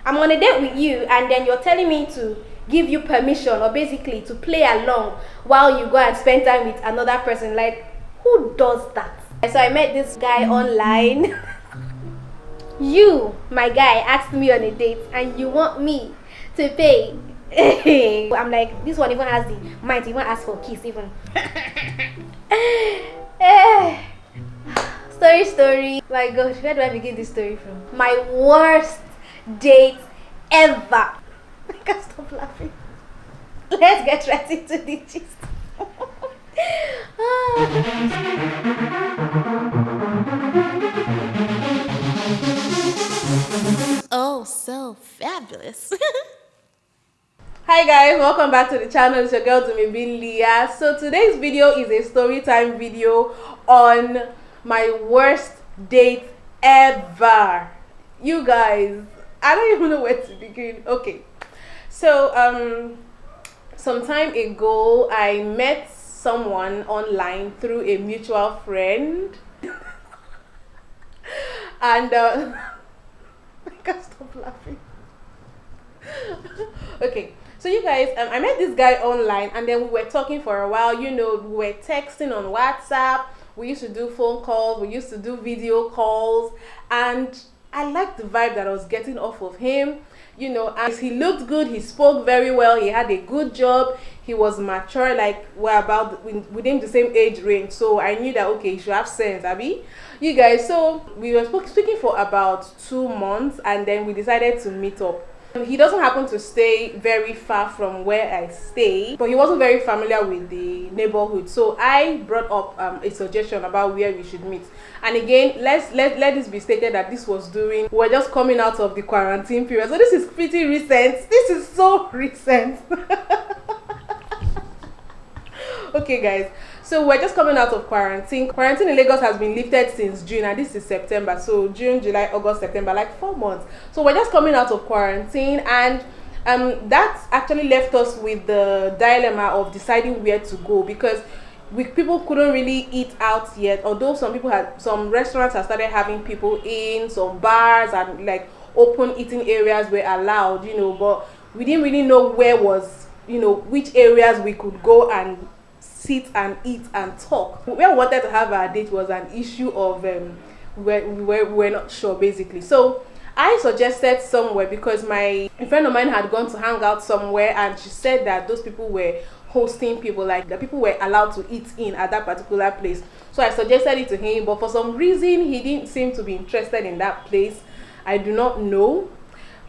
I'm on a date with you, and then you're telling me to give you permission, or basically to play along while you go and spend time with another person. Like, who does that? So I met this guy online. You, my guy, asked me on a date, and you want me to pay. I'm like, this one even has the mind to even ask for kiss even. Story. My gosh, where do I begin this story from? My worst date ever. I can't stop laughing. Let's get right into the gist. Oh, so fabulous. Hi guys, welcome back to the channel. It's your girl Dumebi Leah. So today's video is a story time video on my worst date ever. You guys, I don't even know where to begin. Okay, so some time ago I met someone online through a mutual friend and I can't stop laughing. Okay, so you guys, I met this guy online, and then we were talking for a while. You know, we were texting on WhatsApp. We used to do phone calls. We used to do video calls, and I liked the vibe that I was getting off of him. You know, and he looked good. He spoke very well. He had a good job. He was mature. Like, we're about within the same age range. So I knew that, okay, he should have sense, Abby. You guys, so we were speaking for about 2 months, and then we decided to meet up. He doesn't happen to stay very far from where I stay, but he wasn't very familiar with the neighborhood. So I brought up a suggestion about where we should meet. And again, let this be stated that this was during, we were just coming out of the quarantine period. So this is pretty recent. This is so recent. Okay guys, so we're just coming out of quarantine. Quarantine in Lagos has been lifted since June, and this is September. So June, July, August, September, like 4 months. So we're just coming out of quarantine, and that actually left us with the dilemma of deciding where to go, because people couldn't really eat out yet. Although some restaurants have started having people in, some bars and like open eating areas were allowed, you know, but we didn't really know where was, you know, which areas we could go and sit and eat and talk. Where we wanted to have our date was an issue of we're not sure, basically. So I suggested somewhere, because a friend of mine had gone to hang out somewhere, and she said that those people were hosting people, like the people were allowed to eat in at that particular place. So I suggested it to him, but for some reason he didn't seem to be interested in that place. I do not know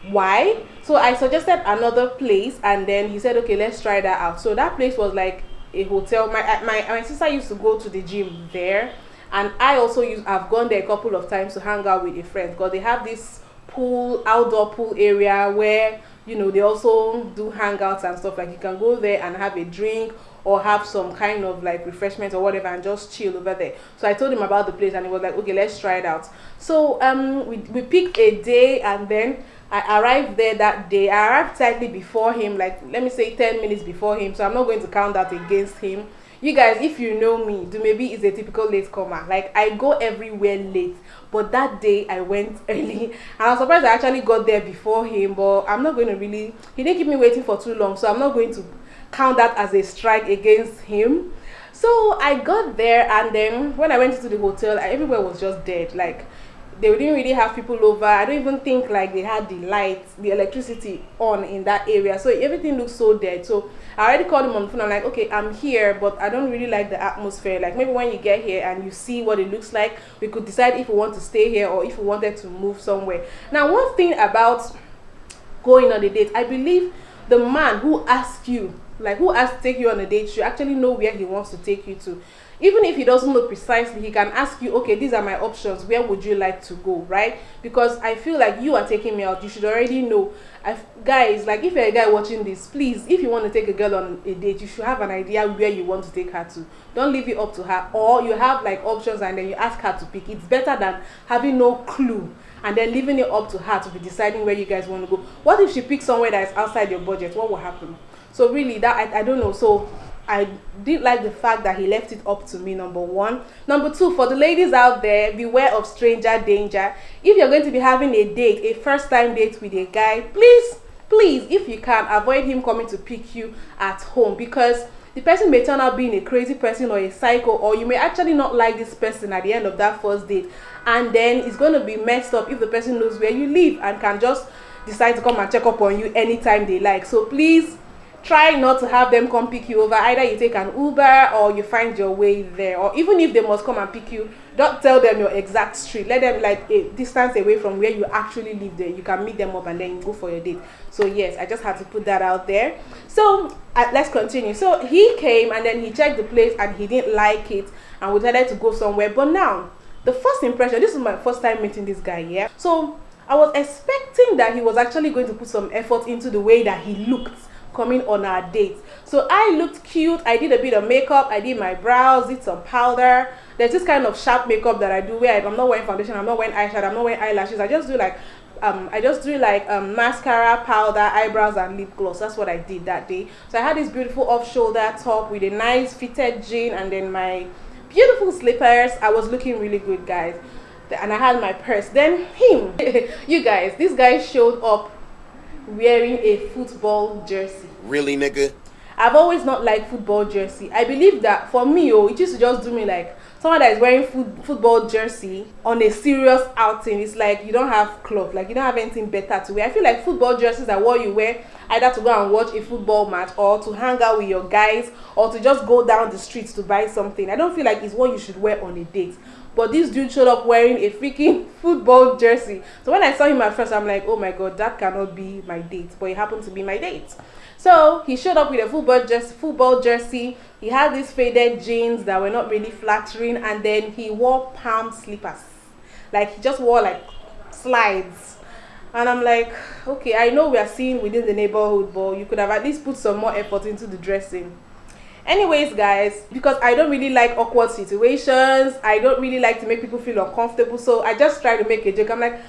why. So I suggested another place, and then he said, okay, let's try that out. So that place was like a hotel. My sister used to go to the gym there, and I also I've gone there a couple of times to hang out with a friend, because they have this outdoor pool area where, you know, they also do hangouts and stuff. Like, you can go there and have a drink or have some kind of like refreshment or whatever and just chill over there. So I told him about the place, and he was like, okay, let's try it out. So we picked a day, and then I arrived there that day. I arrived slightly before him, like, let me say 10 minutes before him, so I'm not going to count that against him. You guys, if you know me, Dumebi is a typical late comer. Like, I go everywhere late, but that day I went early, and I was surprised I actually got there before him. But I'm not going to really, he didn't keep me waiting for too long, so I'm not going to count that as a strike against him. So I got there, and then when I went into the hotel, everywhere was just dead. Like, they didn't really have people over. I don't even think like they had the lights, the electricity on in that area. So everything looks so dead. So I already called him on the phone. I'm like, okay, I'm here, but I don't really like the atmosphere. Like, maybe when you get here and you see what it looks like, we could decide if we want to stay here or if we wanted to move somewhere. Now, one thing about going on a date, I believe the man who asks you, like, who asks to take you on a date, should actually know where he wants to take you to. Even if he doesn't know precisely, he can ask you, okay, these are my options, where would you like to go, right? Because I feel like you are taking me out, you should already know. Guys, like, if you're a guy watching this, please, if you want to take a girl on a date, you should have an idea where you want to take her to. Don't leave it up to her, or you have like options and then you ask her to pick. It's better than having no clue and then leaving it up to her to be deciding where you guys want to go. What if she picks somewhere that is outside your budget? What will happen? So really, that I don't know. So I didn't like the fact that he left it up to me, number one. Number two, for the ladies out there, beware of stranger danger. If you're going to be having a date, a first time date with a guy, please, if you can, avoid him coming to pick you at home, because the person may turn out being a crazy person or a psycho, or you may actually not like this person at the end of that first date, and then it's going to be messed up if the person knows where you live and can just decide to come and check up on you anytime they like. So please try not to have them come pick you over. Either you take an Uber or you find your way there, or even if they must come and pick you, don't tell them your exact street. Let them like a distance away from where you actually live there. You can meet them up and then you go for your date. So yes, I just had to put that out there. So let's continue. So he came and then he checked the place and he didn't like it, and we decided to go somewhere. But now the first impression, this is my first time meeting this guy, yeah, so I was expecting that he was actually going to put some effort into the way that he looked coming on our date. So I looked cute, I did a bit of makeup, I did my brows, did some powder. There's this kind of sharp makeup that I do where I'm not wearing foundation, I'm not wearing eyeshadow, I'm not wearing eyelashes. I just do like mascara, powder, eyebrows, and lip gloss. That's what I did that day. So I had this beautiful off-shoulder top with a nice fitted jean and then my beautiful slippers. I was looking really good, guys, and I had my purse. Then him you guys, this guy showed up wearing a football jersey. Really, nigga? I've always not liked football jersey. I believe that for me, it used to just do me like someone that is wearing football jersey on a serious outing. It's like you don't have clothes, like you don't have anything better to wear. I feel like football jerseys are what you wear either to go and watch a football match, or to hang out with your guys, or to just go down the streets to buy something. I don't feel like it's what you should wear on a date. But this dude showed up wearing a freaking football jersey. So when I saw him at first, I'm like, oh my god, that cannot be my date. But it happened to be my date. So he showed up with a football jersey. He had these faded jeans that were not really flattering, and then he wore palm slippers. Like he just wore like slides. And I'm like, okay, I know we are seeing within the neighborhood, but you could have at least put some more effort into the dressing. Anyways, guys, because I don't really like awkward situations, I don't really like to make people feel uncomfortable, so I just try to make a joke. I'm like,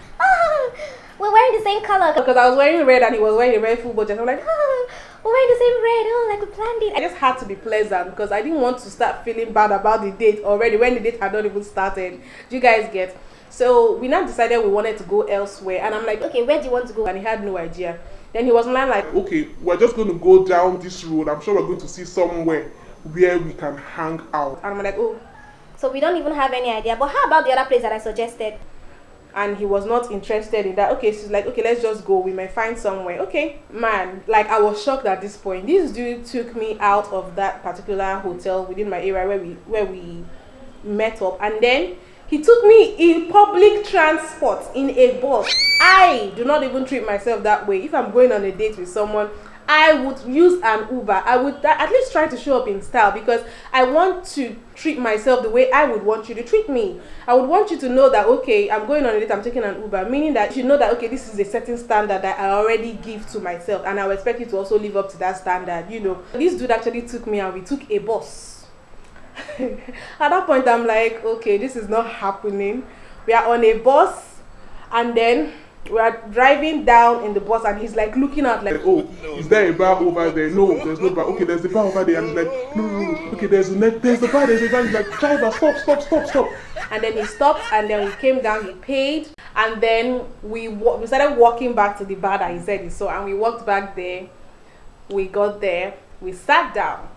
We're wearing the same color. because I was wearing red and he was wearing a red football jersey. I'm like, We're wearing the same red. Like we planned it. I just had to be pleasant because I didn't want to start feeling bad about the date already when the date had not even started. Do you guys get? So we now decided we wanted to go elsewhere, and I'm like, Okay, where do you want to go? and he had no idea. Then he was like, Okay, we're just going to go down this road. I'm sure we're going to see somewhere where we can hang out. and I'm like, oh. So we don't even have any idea. But how about the other place that I suggested? And he was not interested in that. Okay, she's like, okay, let's just go. We might find somewhere. Okay, man, like I was shocked at this point. This dude took me out of that particular hotel within my area where we met up, and then he took me in public transport in a bus. I do not even treat myself that way. If I'm going on a date with someone, I would use an Uber. I would at least try to show up in style, because I want to treat myself the way I would want you to treat me. I would want you to know that, okay, I'm going on a date, I'm taking an Uber, meaning that you know that, okay, this is a certain standard that I already give to myself, and I would expect you to also live up to that standard, you know. This dude actually took me and we took a bus. At that point, I'm like, okay, this is not happening. We are on a bus, and then we are driving down in the bus, and he's like looking out like, Oh, is there a bar over there? No, there's no bar. Okay, there's a bar over there. And he's like, no. Okay, there's a bar. He's like, driver, stop. and then he stopped, and then we came down, he paid, and then we started walking back to the bar that he said he saw, and we walked back there. We got there, we sat down.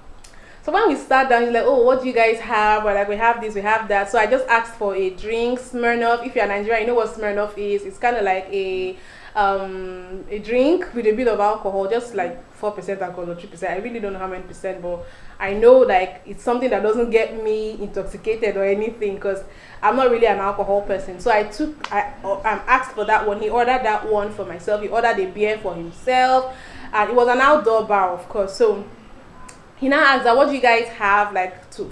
So when we sat down, he's like, oh, what do you guys have? We're like, we have this, we have that. So I just asked for a drink, Smirnoff. If you're Nigerian, you know what Smirnoff is. It's kind of like a drink with a bit of alcohol, just like 4% alcohol or 3%. I really don't know how many percent, but I know like it's something that doesn't get me intoxicated or anything, because I'm not really an alcohol person. So I asked for that one. He ordered that one for myself. He ordered a beer for himself, and it was an outdoor bar, of course. So he now asked that, what do you guys have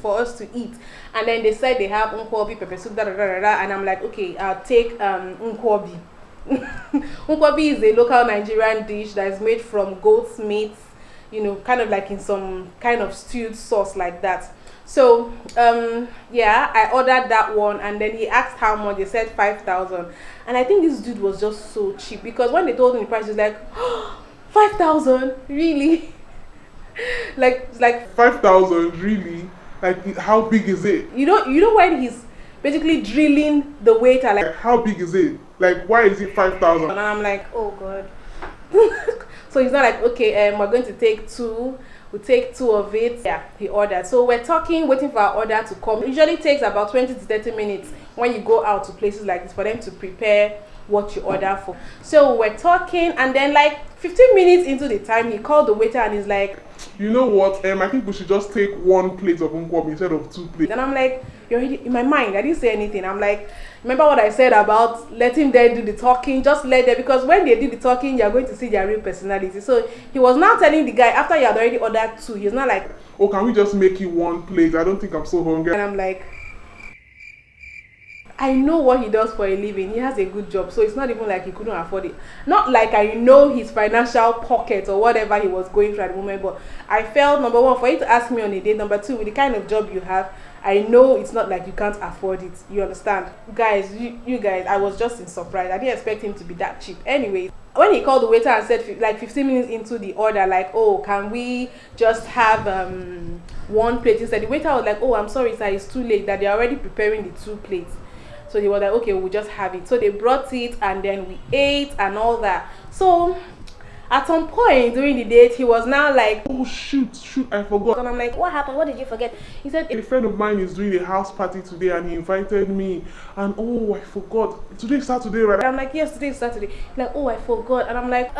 for us to eat? And then they said they have nkwobi, pepper soup, and I'm like, okay, I'll take nkwobi. Nkwobi is a local Nigerian dish that is made from goat's meat, you know, kind of like in some kind of stewed sauce like that. So yeah, I ordered that one, and then he asked how much. They said 5,000, and I think this dude was just so cheap, because when they told him the price, he was like, 5,000, really? like 5,000, really? Like, how big is it? you know when he's basically drilling the waiter, like, Like, how big is it? Like, why is it 5,000? and I'm like, oh god. So he's not like, okay, we're going to take two. We take two of it. Yeah, he ordered. So we're talking, waiting for our order to come. It usually takes about 20 to 30 minutes when you go out to places like this for them to prepare what you order for. So we're talking, and then like 15 minutes into the time, he called the waiter and he's like, You know what? I think we should just take one plate of unkwam instead of 2 plates. and I'm like, you're already in my mind. I didn't say anything. I'm like, remember what I said about letting them do the talking? Just let them, because when they do the talking, you're going to see their real personality. So he was now telling the guy after he had already ordered 2. He's not like, Oh, can we just make it 1 plate? I don't think I'm so hungry. and I'm like, I know what he does for a living. He has a good job, so it's not even like he couldn't afford it. Not like I know his financial pocket or whatever he was going through at the moment, but I felt, number one, for you to ask me on a date, number two, with the kind of job you have, I know it's not like you can't afford it. You understand? Guys, you guys, I was just in surprise. I didn't expect him to be that cheap. Anyway, when he called the waiter and said, like 15 minutes into the order, like, oh, can we just have 1 plate instead? The waiter was like, oh, I'm sorry, sir, it's too late, that they're already preparing the 2 plates. So they were like, okay, we'll just have it. So they brought it, and then we ate and all that. So at some point during the date, he was now like, Oh, shoot, I forgot. and I'm like, What happened? What did you forget? he said, A friend of mine is doing a house party today and he invited me. And oh, I forgot. Today's Saturday, right? I'm like, yes, today is Saturday. He's like, oh, I forgot. And I'm like,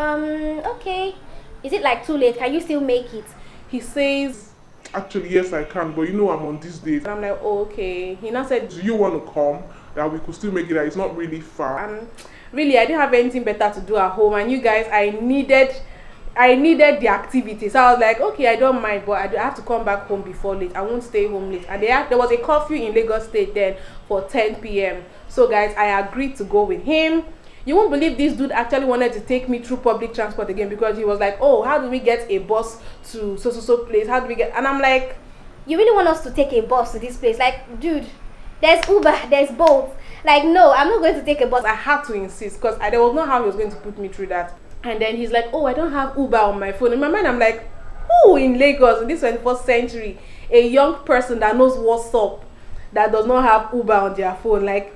Okay. Is it like too late? Can you still make it? he says, Actually, yes, I can. But you know I'm on this date. and I'm like, oh, okay. He now said, Do you want to come? That we could still make it. That it's not really far. and really, I didn't have anything better to do at home. And you guys, I needed the activity. So I was like, okay, I don't mind, but I have to come back home before late. I won't stay home late. And there was a curfew in Lagos State then for 10 p.m. So guys, I agreed to go with him. You won't believe this dude actually wanted to take me through public transport again, because he was like, oh, how do we get a bus to so place? How do we get? And I'm like, You really want us to take a bus to this place? Like, dude, there's Uber, there's Bolt. Like, no, I'm not going to take a bus. I had to insist, because there was no how he was going to put me through that. And then he's like, oh, I don't have Uber on my phone. In my mind, I'm like, who in Lagos in this 21st century, a young person that knows what's up, that does not have Uber on their phone? Like,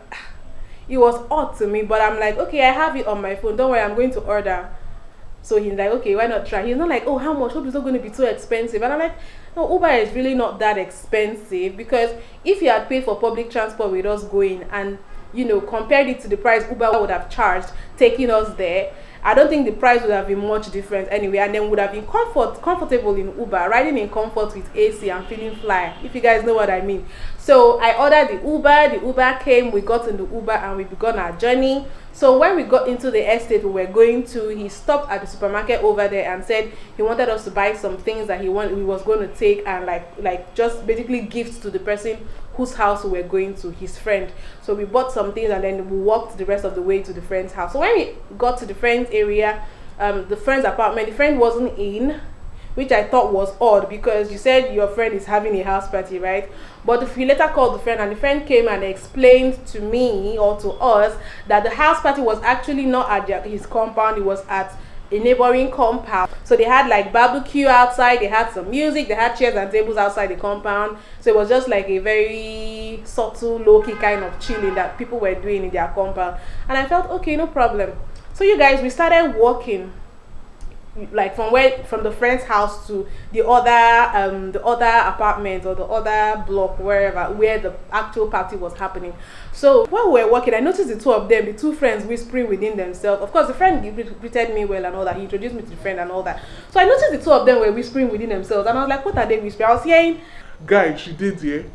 it was odd to me, but I'm like, okay, I have it on my phone. Don't worry, I'm going to order. So he's like, okay, why not try? He's not like, oh, how much? Hope it's not going to be too expensive. And I'm like, no, Uber is really not that expensive, because if you had paid for public transport with us going and, you know, compared it to the price Uber would have charged taking us there, I don't think the price would have been much different anyway, and then would have been comfortable in Uber, riding in comfort with AC and feeling fly, if you guys know what I mean. So I ordered the Uber came, we got in the Uber and we began our journey. So when we got into the estate we were going to, he stopped at the supermarket over there and said he wanted us to buy some things that he was going to take and like just basically gifts to the person whose house we were going to, his friend. So we bought some things and then we walked the rest of the way to the friend's house. So when we got to the friend's area, the friend's apartment, the friend wasn't in, which I thought was odd, because you said your friend is having a house party, right? But he later called the friend, and the friend came and explained to me or to us that the house party was actually not at his compound, it was at a neighboring compound. So they had like barbecue outside, they had some music, they had chairs and tables outside the compound. So it was just like a very subtle, low-key kind of chilling that people were doing in their compound. And I felt, okay, no problem. So you guys, we started walking, like from the friend's house to the other apartment or the other block, where the actual party was happening. So while we were walking, I noticed the two friends whispering within themselves. Of course, the friend greeted me well and all that. He introduced me to the friend and all that. So I noticed the two of them were whispering within themselves, and I was like, what are they whispering? I was hearing, Guy, she did here.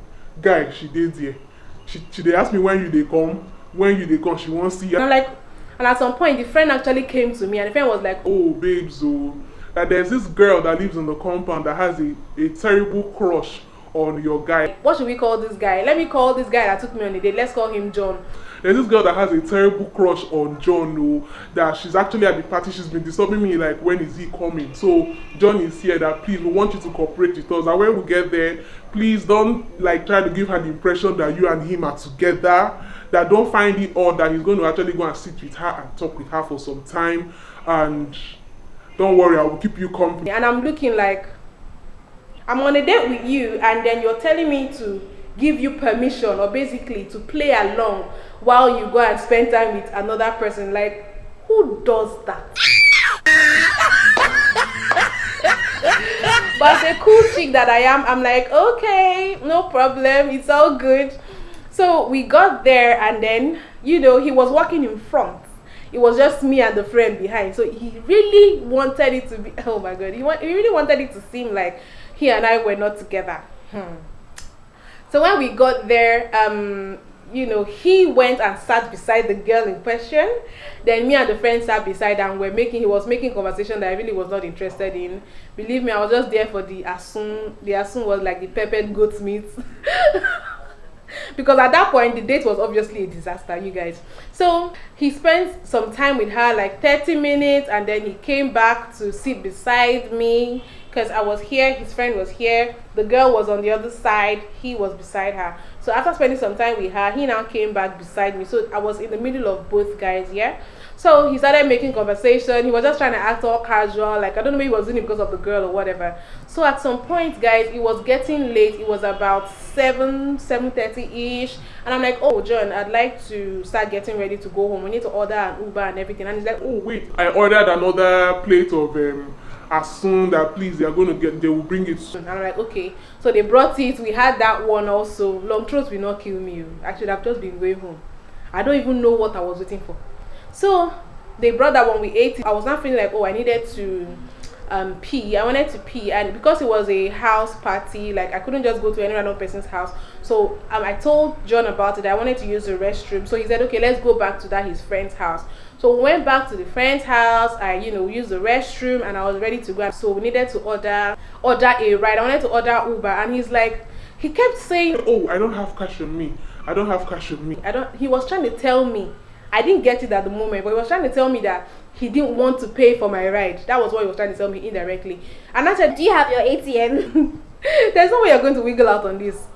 She they asked me when you they come, she won't see you. and I'm like, and at some point the friend actually came to me, and the friend was like, Oh, babes, oh, that there's this girl that lives in the compound that has a terrible crush on your guy. what should we call this guy? Let me call this guy that took me on a date, let's call him John. There's this girl that has a terrible crush on John, oh, that she's actually at the party. She's been disturbing me, like, when is he coming? So John is here, that please, we want you to cooperate with us. And when we get there, please don't like try to give her the impression that you and him are together. That don't find it odd that he's going to actually go and sit with her and talk with her for some time. And don't worry, I will keep you company. And I'm looking like, I'm on a date with you, and then you're telling me to give you permission, or basically to play along while you go and spend time with another person. Like, who does that? But the cool chick that I am, I'm like, okay, no problem, it's all good. So we got there, and then, you know, he was walking in front. It was just me and the friend behind. So he really wanted it to be, oh my god, he really wanted it to seem like he and I were not together. So when we got there, you know, he went and sat beside the girl in question. Then me and the friend sat beside, and he was making conversation that I really was not interested in. Believe me, I was just there for the asun. The asun was like the peppered goat meat. Because at that point the date was obviously a disaster, you guys. So he spent some time with her, like 30 minutes, and then he came back to sit beside me because I was here, his friend was here, the girl was on the other side, he was beside her. So after spending some time with her, he now came back beside me. So I was in the middle of both guys, yeah. So he started making conversation. He was just trying to act all casual, like I don't know, maybe he was doing it because of the girl or whatever. So at some point, guys, it was getting late. It was about 7:30ish, and I'm like, oh John, I'd like to start getting ready to go home. We need to order an Uber and everything. And he's like, Oh wait, I ordered another plate of asun that please they will bring it soon. and I'm like, okay. So they brought it. We had that one also. Long throat will not kill me. I should have just been going home. I don't even know what I was waiting for. So they brought that one, we ate it. I was not feeling like, oh, I needed to pee. I wanted to pee, and because it was a house party, like I couldn't just go to any random person's house. So I told John about it. I wanted to use the restroom. So he said, okay, let's go back to his friend's house. So we went back to the friend's house. I used the restroom, and I was ready to go. So we needed to order a ride. I wanted to order Uber, and he kept saying, oh, I don't have cash on me. I don't have cash on me. He was trying to tell me, I didn't get it at the moment, but he was trying to tell me that he didn't want to pay for my ride. That was what he was trying to tell me indirectly. And I said, Do you have your ATM? there's no way you're going to wiggle out on this.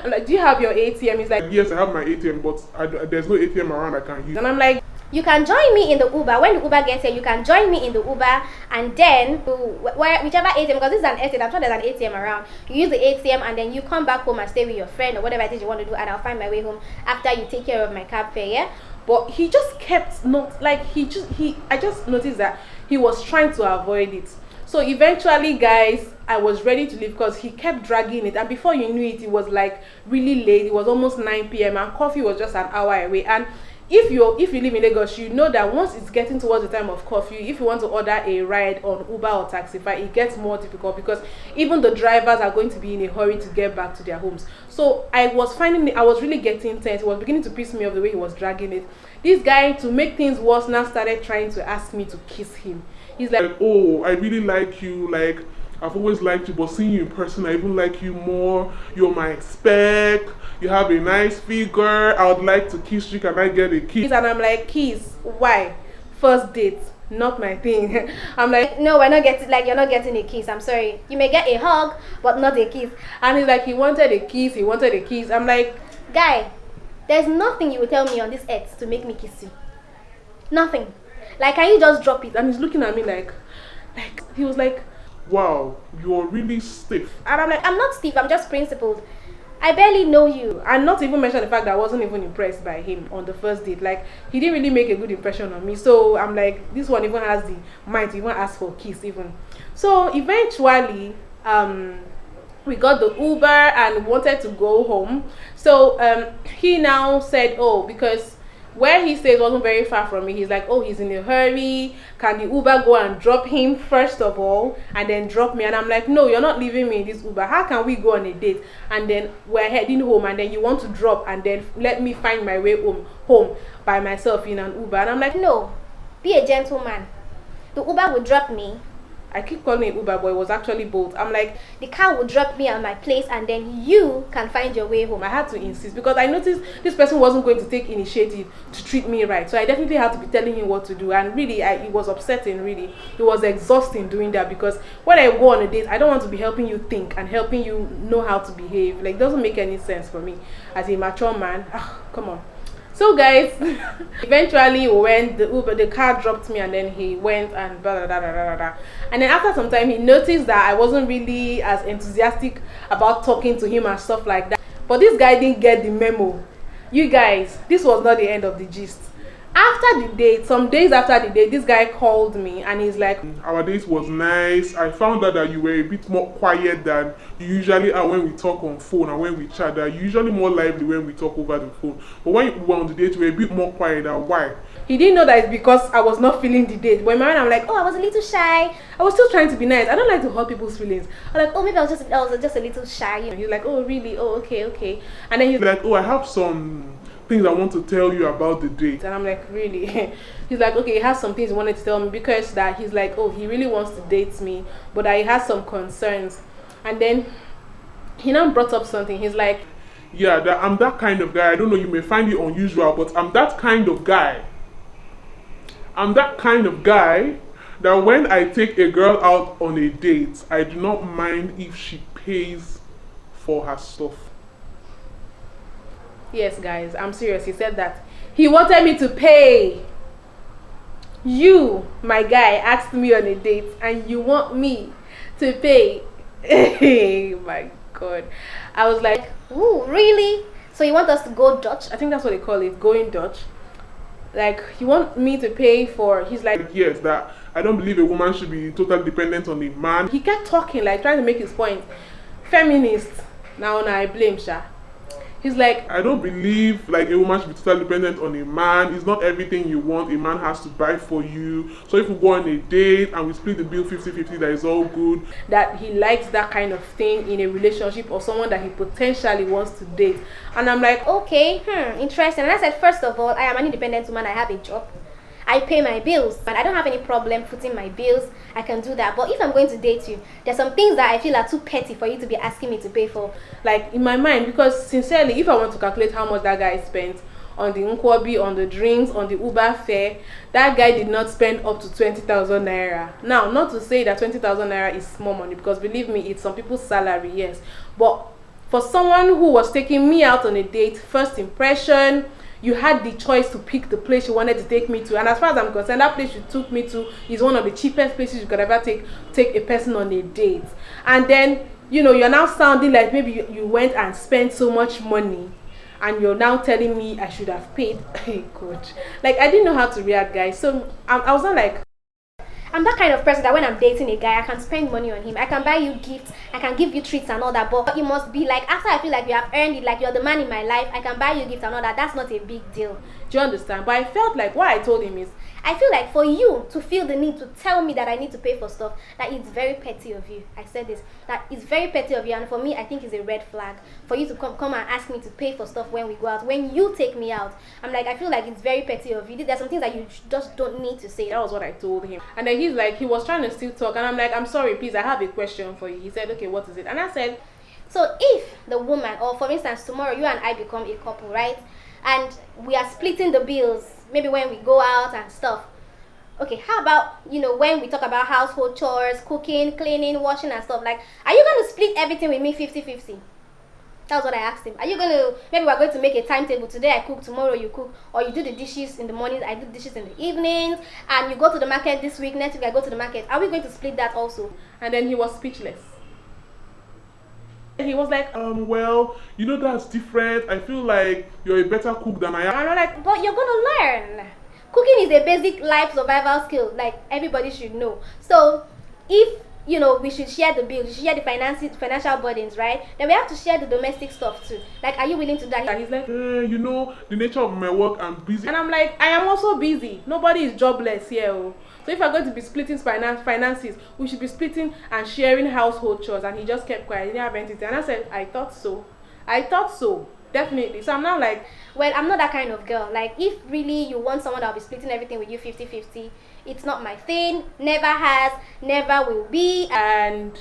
I'm like, do you have your ATM? He's like, yes, I have my ATM, but there's no ATM around I can use. and I'm like, You can join me in the Uber. When the Uber gets here, you can join me in the Uber, and then whichever ATM, because this is an estate, I'm sure there's an ATM around. You use the ATM, and then you come back home and stay with your friend or whatever it is you want to do, and I'll find my way home after you take care of my cab fare, yeah? but he just kept not, like, I just noticed that he was trying to avoid it. So eventually, guys, I was ready to leave because he kept dragging it, and before you knew it, it was like really late. It was almost 9 p.m. and coffee was just an hour away. And if you live in Lagos, you know that once it's getting towards the time of curfew, if you want to order a ride on Uber or Taxify, it gets more difficult because even the drivers are going to be in a hurry to get back to their homes. So I was really getting tense. It was beginning to piss me off the way he was dragging it. This guy, to make things worse, now started trying to ask me to kiss him. He's like, oh, I really like you, like I've always liked you, but seeing you in person, I even like you more. You're my spec. You have a nice figure. I would like to kiss you. Can I get a kiss? and I'm like, kiss? Why? First date, not my thing. I'm like, No, we're not getting, like, you're not getting a kiss. I'm sorry. You may get a hug, but not a kiss. and he's like, he wanted a kiss. I'm like, Guy, there's nothing you will tell me on this earth to make me kiss you. Nothing. Like, can you just drop it? and he's looking at me like he was like, Wow, you're really stiff. and I'm like, I'm not Steve, I'm just principled. I barely know you. and not even mention the fact that I wasn't even impressed by him on the first date. Like, he didn't really make a good impression on me. So I'm like, this one even has the mind to even ask for a kiss even. So eventually, we got the Uber and wanted to go home. So he now said, oh, because where he stays wasn't very far from me, he's like, oh, he's in a hurry. Can the Uber go and drop him first of all and then drop me? And I'm like, no, you're not leaving me in this Uber. How can we go on a date and then we're heading home and then you want to drop and then let me find my way home by myself in an Uber? And I'm like, No, be a gentleman. The Uber will drop me. I keep calling it Uber, but it was actually Bolt. I'm like, The car will drop me at my place, and then you can find your way home. I had to insist because I noticed this person wasn't going to take initiative to treat me right. So I definitely had to be telling him what to do. And really, it was upsetting, really. It was exhausting doing that because when I go on a date, I don't want to be helping you think and helping you know how to behave. Like, it doesn't make any sense for me as a mature man. Come on. So guys, eventually we went, the car dropped me, and then he went and blah, blah, blah, blah, blah, blah. And then after some time, he noticed that I wasn't really as enthusiastic about talking to him and stuff like that. But this guy didn't get the memo. You guys, this was not the end of the gist. After the date, some days after the date, this guy called me and he's like, our date was nice. I found out that you were a bit more quiet than you usually are when we talk on phone and when we chat. That you're usually more lively when we talk over the phone. But when we were on the date, you were a bit more quiet. And why? He didn't know that it's because I was not feeling the date. But in my mind, I'm like, oh, I was a little shy. I was still trying to be nice. I don't like to hurt people's feelings. I'm like, oh, maybe I was just a little shy. You know? He's like, oh, really? Oh, okay. And then he's like, oh, I have some things I want to tell you about the date. And I'm like, really? He's like, okay, he has some things he wanted to tell me, because that he's like, oh, he really wants to date me, but he has some concerns. And then he now brought up something. He's like, yeah, I'm that kind of guy. I don't know, you may find it unusual, but I'm that kind of guy. I'm that kind of guy that when I take a girl out on a date, I do not mind if she pays for her stuff. Yes, guys, I'm serious. He said that. He wanted me to pay. You, my guy, asked me on a date and you want me to pay. Oh my God. I was like, Ooh, really? So you want us to go Dutch? I think that's what they call it, going Dutch. Like, you want me to pay for, he's like, yes, that I don't believe a woman should be totally dependent on a man. He kept talking, like trying to make his point. Feminist. Now I blame Sha. He's like, I don't believe like a woman should be totally dependent on a man. It's not everything you want a man has to buy for you. So if we go on a date and we split the bill 50-50, that is all good. That he likes that kind of thing in a relationship, or someone that he potentially wants to date. And I'm like, okay, interesting. And I said, first of all, I am an independent woman. I have a job. I pay my bills, and I don't have any problem footing my bills. I can do that. But if I'm going to date you, there's some things that I feel are too petty for you to be asking me to pay for. Like, in my mind, because sincerely, if I want to calculate how much that guy spent on the nkwobi, on the drinks, on the Uber fare, that guy did not spend up to 20,000 naira. Now, not to say that 20,000 naira is small money, because believe me, it's some people's salary, yes. But for someone who was taking me out on a date, first impression, you had the choice to pick the place you wanted to take me to. And as far as I'm concerned, that place you took me to is one of the cheapest places you could ever take a person on a date. And then, you know, you're now sounding like maybe you went and spent so much money, and you're now telling me I should have paid. Hey, coach. Like, I didn't know how to react, guys. So I was not like, I'm that kind of person that when I'm dating a guy, I can spend money on him. I can buy you gifts, I can give you treats and all that. But it must be like, after I feel like you have earned it, like you're the man in my life, I can buy you gifts and all that. That's not a big deal. do you understand? But I felt like what I told him is, I feel like for you to feel the need to tell me that I need to pay for stuff, that it's very petty of you. I said this, that it's very petty of you, and for me, I think it's a red flag for you to come and ask me to pay for stuff when we go out. When you take me out, I'm like, I feel like it's very petty of you. There's some things that you just don't need to say. that was what I told him. And then he's like, he was trying to still talk, and I'm like, I'm sorry, please, I have a question for you. He said, okay, what is it? And I said, so if the woman, or for instance, tomorrow you and I become a couple, right? And we are splitting the bills, maybe when we go out and stuff. Okay, how about, you know, when we talk about household chores, cooking, cleaning, washing and stuff, like, are you going to split everything with me 50-50? That was what I asked him. Are you going to, maybe we're going to make a timetable. Today I cook, tomorrow you cook, or you do the dishes in the mornings, I do dishes in the evenings, and you go to the market this week, next week I go to the market. Are we going to split that also? And then he was speechless. He was like, well, you know, that's different. I feel like you're a better cook than I am. and I'm like, But you're going to learn. Cooking is a basic life survival skill, like everybody should know. So if, you know, we should share the bills, we should share the financial burdens, right? Then we have to share the domestic stuff too. Like, are you willing to do that? and he's like, You know, the nature of my work, I'm busy. and I'm like, I am also busy. Nobody is jobless here. Oh. So if we're going to be splitting finances, we should be splitting and sharing household chores. And he just kept quiet. He didn't have anything. And I said, I thought so. Definitely. So I'm now like, Well, I'm not that kind of girl. Like, if really you want someone that'll be splitting everything with you 50-50, it's not my thing. Never has, never will be. and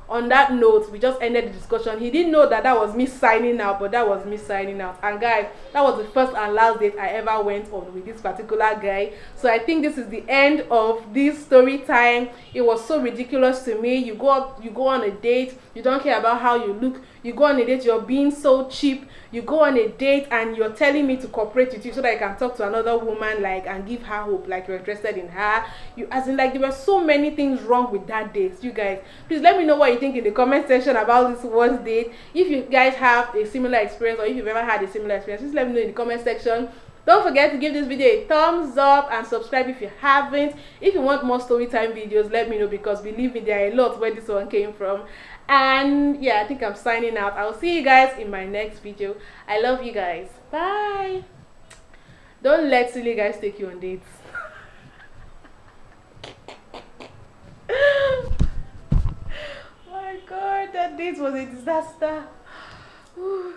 on that note, we just ended the discussion. He didn't know that was me signing out, but that was me signing out. And guys, that was the first and last date I ever went on with this particular guy. So I think this is the end of this story time. It was so ridiculous to me. You go on a date, you don't care about how you look, you go on a date, you're being so cheap. You go on a date and you're telling me to cooperate with you so that I can talk to another woman, like, and give her hope, like you're interested in her. You, as in, like, there were so many things wrong with that date. You guys, please let me know what you think in the comment section about this worst date. If you guys have a similar experience, or if you've ever had a similar experience, just let me know in the comment section. Don't forget to give this video a thumbs up and subscribe if you haven't. If you want more story time videos, let me know, because believe me, there are a lot where this one came from. And yeah, I think I'm signing out. I'll see you guys in my next video. I love you guys. Bye. Don't let silly guys take you on dates. Oh my god, that date was a disaster. Whew.